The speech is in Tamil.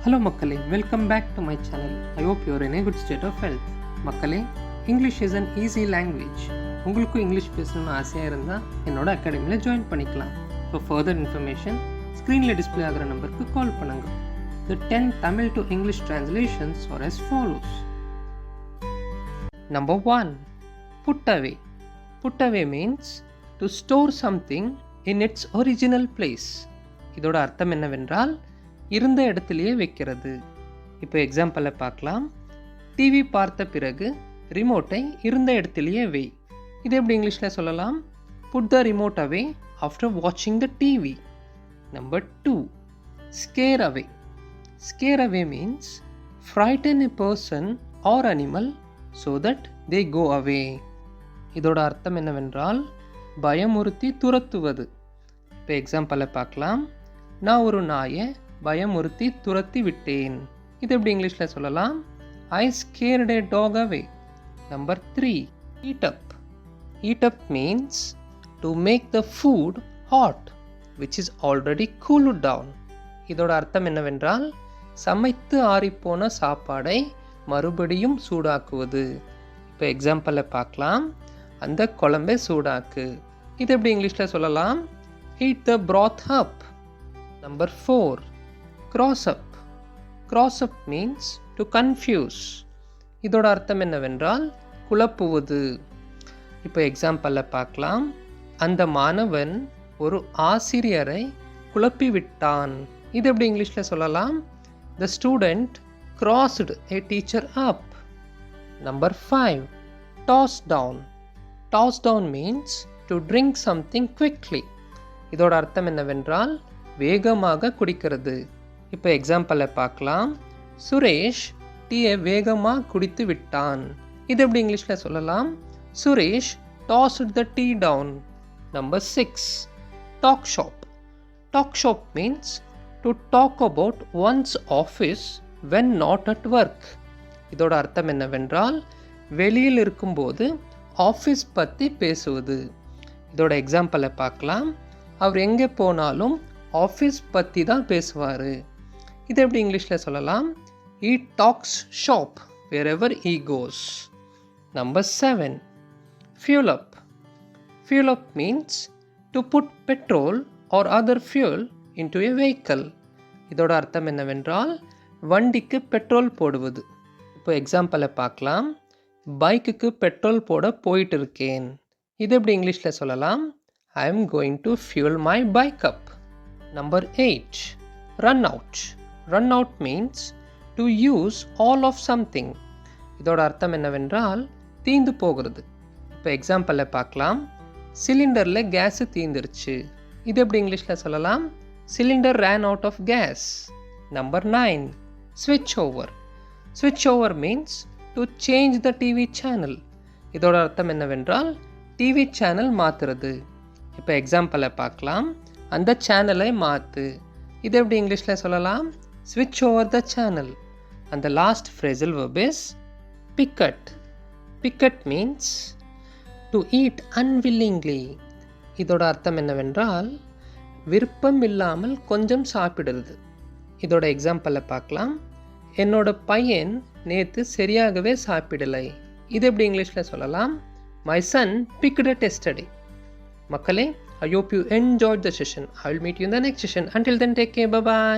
Hello மக்களே, welcome back to my channel. I hope you are in a good state of health. மக்களே, English is an easy language. உங்களுக்கும் இங்கிலீஷ் பேசணும்னு ஆசையாக இருந்தால் என்னோட அகாடமியில் ஜாயின் பண்ணிக்கலாம். For further information, ஸ்க்ரீனில் டிஸ்பிளே ஆகிற நம்பருக்கு கால் பண்ணுங்க. The 10 Tamil to English translations are as follows. Number 1. Put away. Put away means to store something in its original place. இதோட அர்த்தம் என்னவென்றால் இருந்த இடத்திலேயே வைக்கிறது. இப்போ எக்ஸாம்பிளை பார்க்கலாம். டிவி பார்த்த பிறகு ரிமோட்டை இருந்த இடத்திலேயே வை. இது எப்படி இங்கிலீஷில் சொல்லலாம்? Put the remote away after வாட்சிங் the TV. Number 2. Scare away. Scare away means frighten a person or animal so that they go away. இதோட அர்த்தம் என்னவென்றால் பயமுறுத்தி துரத்துவது. இப்போ எக்ஸாம்பிளை பார்க்கலாம். நான் ஒரு நாயை பயமுறுத்தி துரத்தி விட்டேன். இது எப்படி இங்கிலீஷில் சொல்லலாம்? I scared a dog away. Number 3. Heat up. Heat up means to make the food hot which is already cooled down. இதோட அர்த்தம் என்னவென்றால் சமைத்து ஆறிப்போன சாப்பாடை மறுபடியும் சூடாக்குவது. இப்போ எக்ஸாம்பிளை பார்க்கலாம். அந்த குழம்பை சூடாக்கு. இது எப்படி இங்கிலீஷில் சொல்லலாம்? Heat the broth up. Number 4. Cross up. Cross up means to confuse. இதோட அர்த்தம் என்னவென்றால் குழப்புவது. இப்போ எக்ஸாம்பிளை பார்க்கலாம். அந்த மாணவன் ஒரு ஆசிரியரை குழப்பி விட்டான். இது எப்படி இங்கிலீஷில் சொல்லலாம்? The student crossed a teacher up. Number 5. Toss down. Toss down means to drink something quickly. இதோட அர்த்தம் என்னவென்றால் வேகமாக குடிக்கிறது. இப்போ எக்ஸாம்பிளை பார்க்கலாம். சுரேஷ் டீயை வேகமாக குடித்து விட்டான். இது எப்படி இங்கிலீஷில் சொல்லலாம்? Suresh tossed the tea down. Number 6. Talk shop. Talk shop means to talk about one's office when not at work. இதோட அர்த்தம் என்னவென்றால் வெளியில் இருக்கும்போது ஆஃபீஸ் பற்றி பேசுவது. இதோட எக்ஸாம்பிளை பார்க்கலாம். அவர் எங்கே போனாலும் ஆஃபீஸ் பற்றி தான் பேசுவார். இது எப்படி இங்கிலீஷில் சொல்லலாம்? He talks shop wherever he goes. Number 7. Fuel up. Fuel up means to put petrol or other fuel into a vehicle. இதோட அர்த்தம் என்னவென்றால் வண்டிக்கு பெட்ரோல் போடுவது. இப்போ எக்ஸாம்பிளை பார்க்கலாம். பைக்குக்கு பெட்ரோல் போட போயிட்டு இருக்கேன். இது எப்படி இங்கிலீஷில் சொல்லலாம்? I am going to fuel my bike up. Number 8. Run out. Run out means to use all of something. இதோட அர்த்தம் என்னவென்றால் தீந்து போகிறது. இப்போ எக்ஸாம்பிளை பார்க்கலாம். சிலிண்டரில் கேஸு தீந்துருச்சு. இது எப்படி இங்கிலீஷில் சொல்லலாம்? Cylinder ran out of gas. Number 9. Switch over. Switch over means to change the TV channel. இதோட அர்த்தம் என்னவென்றால் டிவி சேனல் மாற்றுறது. இப்போ எக்ஸாம்பிளை பார்க்கலாம். அந்த சேனலை மாற்று. இது எப்படி இங்கிலீஷில் சொல்லலாம்? ஸ்விட்ச் ஓவர் த சேனல். அந்த last phrasal verb is picket. Picket means to eat unwillingly. இதோட அர்த்தம் என்னவென்றால் விருப்பம் இல்லாமல் கொஞ்சம் சாப்பிடுறது. இதோட எக்ஸாம்பிளை பார்க்கலாம். என்னோட பையன் நேற்று சரியாகவே சாப்பிடலை. இது எப்படி இங்கிலீஷில் சொல்லலாம்? My son picked it yesterday. மக்களே, I hope you enjoyed the session. I will meet you in the next session. Until then, take care. Bye-bye.